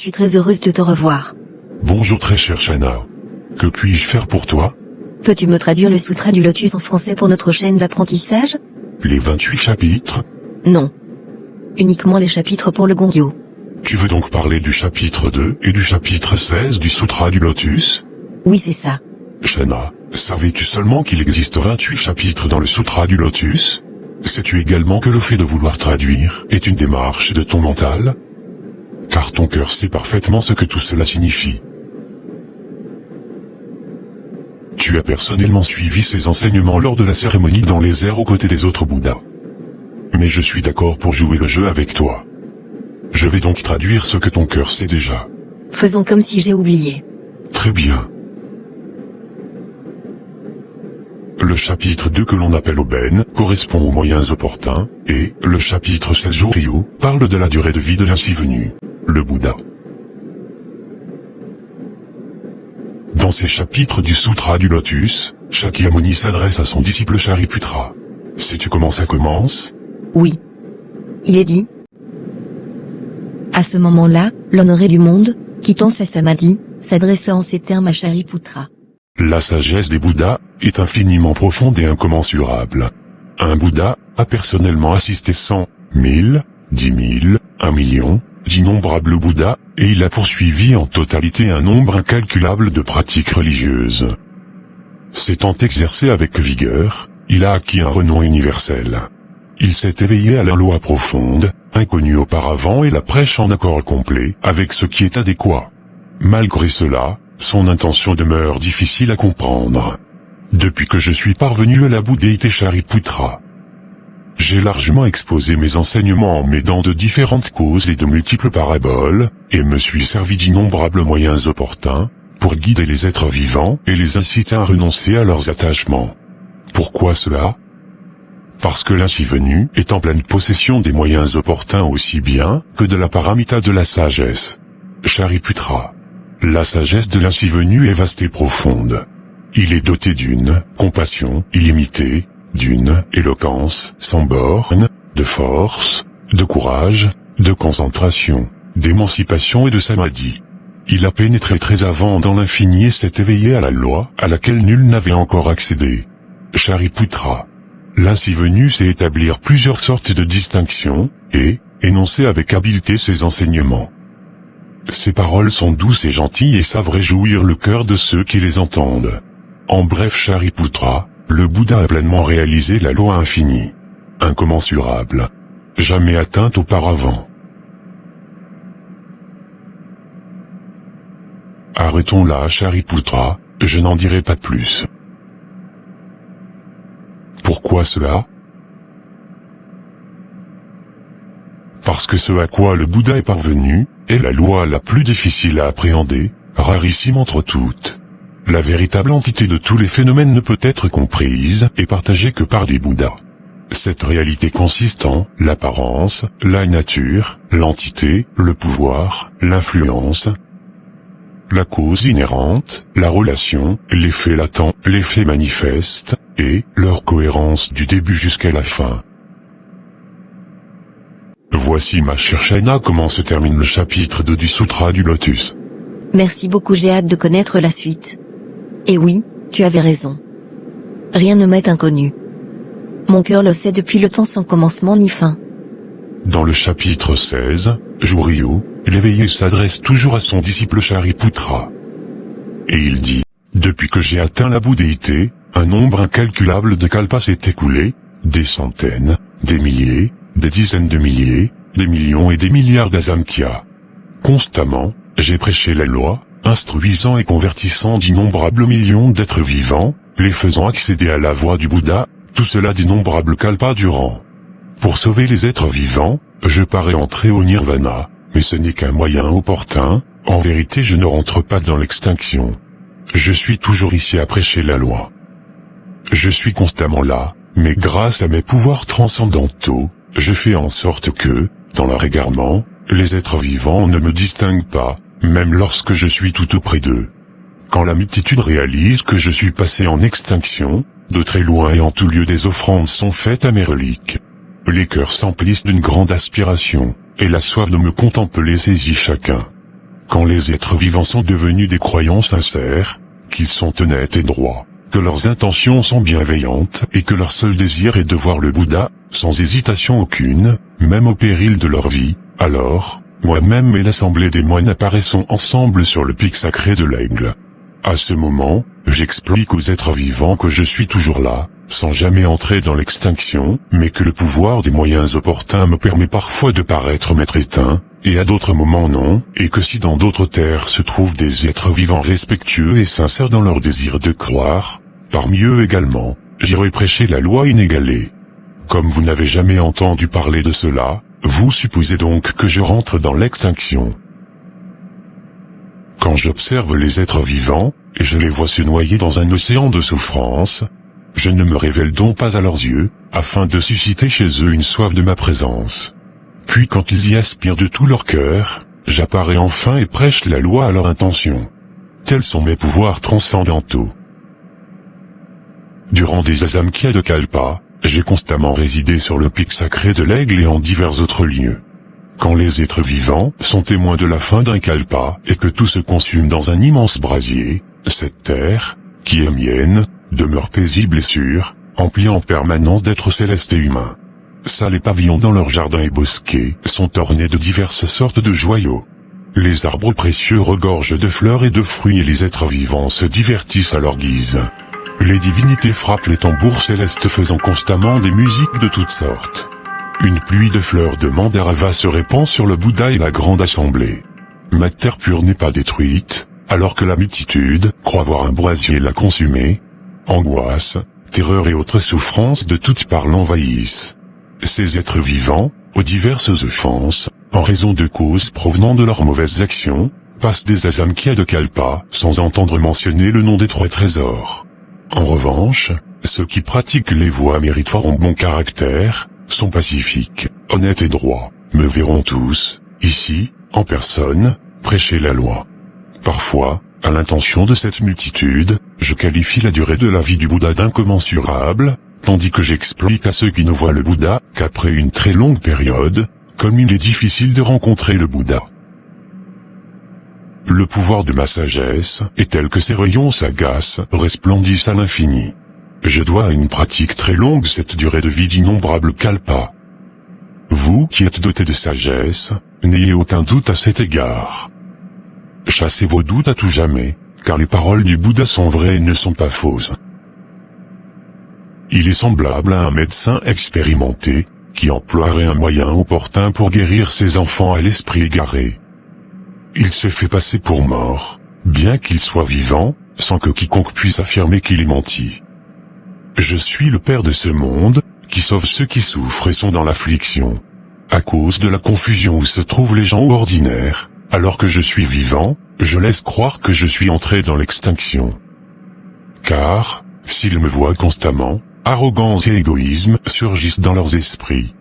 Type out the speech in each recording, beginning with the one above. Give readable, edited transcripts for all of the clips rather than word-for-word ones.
suis très heureuse de te revoir. Bonjour très chère Shana. Que puis-je faire pour toi? Peux-tu me traduire le Sutra du Lotus en français pour notre chaîne d'apprentissage? Les 28 chapitres? Non. Uniquement les chapitres pour le Gongyo. Tu veux donc parler du chapitre 2 et du chapitre 16 du Sutra du Lotus? Oui, c'est ça. Shana, savais-tu seulement qu'il existe 28 chapitres dans le Sutra du Lotus? Sais-tu également que le fait de vouloir traduire est une démarche de ton mental? Car ton cœur sait parfaitement ce que tout cela signifie. Tu as personnellement suivi ces enseignements lors de la cérémonie dans les airs aux côtés des autres Bouddhas. Mais je suis d'accord pour jouer le jeu avec toi. Je vais donc traduire ce que ton cœur sait déjà. Faisons comme si j'ai oublié. Très bien. Le chapitre 2 que l'on appelle Aubaine correspond aux moyens opportuns, et le chapitre 16 Jōryu parle de la durée de vie de l'ainsi venu, le Bouddha. Dans ces chapitres du Sutra du Lotus, Shakyamuni s'adresse à son disciple Shariputra. Sais-tu comment ça commence? Oui. Il est dit. À ce moment-là, l'honoré du monde, quittant sa samadhi, s'adressa en ces termes à Shariputra. La sagesse des Bouddhas est infiniment profonde et incommensurable. Un Bouddha a personnellement assisté 100, 1000, 10 000, 1 million, d'innombrables Bouddhas, et il a poursuivi en totalité un nombre incalculable de pratiques religieuses. S'étant exercé avec vigueur, il a acquis un renom universel. Il s'est éveillé à la loi profonde, inconnue auparavant et la prêche en accord complet avec ce qui est adéquat. Malgré cela, son intention demeure difficile à comprendre. Depuis que je suis parvenu à la bouddhéité Shariputra, j'ai largement exposé mes enseignements en m'aidant de différentes causes et de multiples paraboles, et me suis servi d'innombrables moyens opportuns, pour guider les êtres vivants et les inciter à renoncer à leurs attachements. Pourquoi cela? Parce que l'ainsi venu est en pleine possession des moyens opportuns aussi bien que de la paramita de la sagesse. Shariputra. La sagesse de l'ainsi venu est vaste et profonde. Il est doté d'une compassion illimitée, d'une éloquence sans borne, de force, de courage, de concentration, d'émancipation et de samadhi. Il a pénétré très avant dans l'infini et s'est éveillé à la loi à laquelle nul n'avait encore accédé. Shariputra. L'ainsi venu sait établir plusieurs sortes de distinctions, et énoncer avec habileté ses enseignements. Ses paroles sont douces et gentilles et savent réjouir le cœur de ceux qui les entendent. En bref Shariputra, le Bouddha a pleinement réalisé la loi infinie, incommensurable, jamais atteinte auparavant. Arrêtons là Shariputra, je n'en dirai pas plus. Pourquoi cela? Parce que ce à quoi le Bouddha est parvenu, est la loi la plus difficile à appréhender, rarissime entre toutes. La véritable entité de tous les phénomènes ne peut être comprise et partagée que par les Bouddhas. Cette réalité consiste en l'apparence, la nature, l'entité, le pouvoir, l'influence, la cause inhérente, la relation, l'effet latent, l'effet manifeste, et leur cohérence du début jusqu'à la fin. Voici ma chère Shana comment se termine le chapitre 2 du Sutra du Lotus. Merci beaucoup, j'ai hâte de connaître la suite. Et oui, tu avais raison. Rien ne m'est inconnu. Mon cœur le sait depuis le temps sans commencement ni fin. Dans le chapitre 16, Jōryu, l'éveillé s'adresse toujours à son disciple Shariputra. Et il dit, depuis que j'ai atteint la bouddhéité, un nombre incalculable de kalpas s'est écoulé, des centaines, des milliers, des dizaines de milliers, des millions et des milliards d'Asamkhya. Constamment, j'ai prêché la loi, instruisant et convertissant d'innombrables millions d'êtres vivants, les faisant accéder à la voie du Bouddha, tout cela d'innombrables kalpas durant. Pour sauver les êtres vivants, je parais entrer au nirvana, mais ce n'est qu'un moyen opportun, en vérité je ne rentre pas dans l'extinction. Je suis toujours ici à prêcher la loi. Je suis constamment là, mais grâce à mes pouvoirs transcendantaux, je fais en sorte que, dans leur égarement, les êtres vivants ne me distinguent pas, même lorsque je suis tout auprès d'eux. Quand la multitude réalise que je suis passé en extinction, de très loin et en tout lieu des offrandes sont faites à mes reliques. Les cœurs s'emplissent d'une grande aspiration, et la soif de me contempler saisit chacun. Quand les êtres vivants sont devenus des croyants sincères, qu'ils sont honnêtes et droits, que leurs intentions sont bienveillantes et que leur seul désir est de voir le Bouddha, sans hésitation aucune, même au péril de leur vie, alors, moi-même et l'assemblée des moines apparaissons ensemble sur le pic sacré de l'Aigle. À ce moment, j'explique aux êtres vivants que je suis toujours là, sans jamais entrer dans l'extinction, mais que le pouvoir des moyens opportuns me permet parfois de paraître m'être éteint, et à d'autres moments non, et que si dans d'autres terres se trouvent des êtres vivants respectueux et sincères dans leur désir de croire, parmi eux également, j'irai prêcher la loi inégalée. Comme vous n'avez jamais entendu parler de cela, vous supposez donc que je rentre dans l'extinction. Quand j'observe les êtres vivants, et je les vois se noyer dans un océan de souffrance, je ne me révèle donc pas à leurs yeux, afin de susciter chez eux une soif de ma présence. Puis quand ils y aspirent de tout leur cœur, j'apparais enfin et prêche la loi à leur intention. Tels sont mes pouvoirs transcendantaux. Durant des Asamkhya de Kalpa, j'ai constamment résidé sur le pic sacré de l'Aigle et en divers autres lieux. Quand les êtres vivants sont témoins de la fin d'un Kalpa et que tout se consume dans un immense brasier, cette terre, qui est mienne, demeure paisible et sûre, emplie en permanence d'êtres célestes et humains. Salles et pavillons dans leurs jardins et bosquets sont ornés de diverses sortes de joyaux. Les arbres précieux regorgent de fleurs et de fruits et les êtres vivants se divertissent à leur guise. Les divinités frappent les tambours célestes faisant constamment des musiques de toutes sortes. Une pluie de fleurs de Mandarava se répand sur le Bouddha et la grande assemblée. Ma terre pure n'est pas détruite, alors que la multitude croit voir un brasier la consumer. Angoisse, terreur et autres souffrances de toutes parts l'envahissent. Ces êtres vivants, aux diverses offenses, en raison de causes provenant de leurs mauvaises actions, passent des Asamkhya de Kalpa sans entendre mentionner le nom des trois trésors. En revanche, ceux qui pratiquent les voies méritoires ont bon caractère, sont pacifiques, honnêtes et droits, me verront tous, ici, en personne, prêcher la loi. Parfois, à l'intention de cette multitude, je qualifie la durée de la vie du Bouddha d'incommensurable, tandis que j'explique à ceux qui ne voient le Bouddha qu'après une très longue période, comme il est difficile de rencontrer le Bouddha. Le pouvoir de ma sagesse est tel que ses rayons sagaces resplendissent à l'infini. Je dois à une pratique très longue cette durée de vie d'innombrables kalpas. Vous qui êtes dotés de sagesse, n'ayez aucun doute à cet égard. Chassez vos doutes à tout jamais, car les paroles du Bouddha sont vraies et ne sont pas fausses. Il est semblable à un médecin expérimenté, qui emploierait un moyen opportun pour guérir ses enfants à l'esprit égaré. Il se fait passer pour mort, bien qu'il soit vivant, sans que quiconque puisse affirmer qu'il ait menti. Je suis le Père de ce monde, qui sauve ceux qui souffrent et sont dans l'affliction. À cause de la confusion où se trouvent les gens ordinaires, alors que je suis vivant, je laisse croire que je suis entré dans l'extinction. Car, s'ils me voient constamment, arrogance et égoïsme surgissent dans leurs esprits.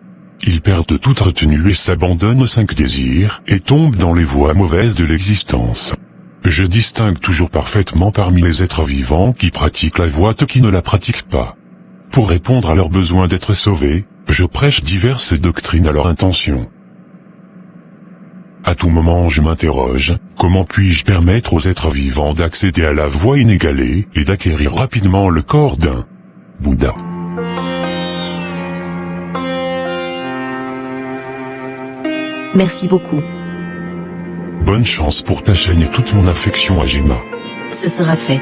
Ils perdent toute retenue et s'abandonnent aux 5 désirs, et tombent dans les voies mauvaises de l'existence. Je distingue toujours parfaitement parmi les êtres vivants qui pratiquent la voie et qui ne la pratiquent pas. Pour répondre à leur besoin d'être sauvés, je prêche diverses doctrines à leur intention. À tout moment je m'interroge, comment puis-je permettre aux êtres vivants d'accéder à la voie inégalée et d'acquérir rapidement le corps d'un Bouddha. Merci beaucoup. Bonne chance pour ta chaîne et toute mon affection à Gemma. Ce sera fait.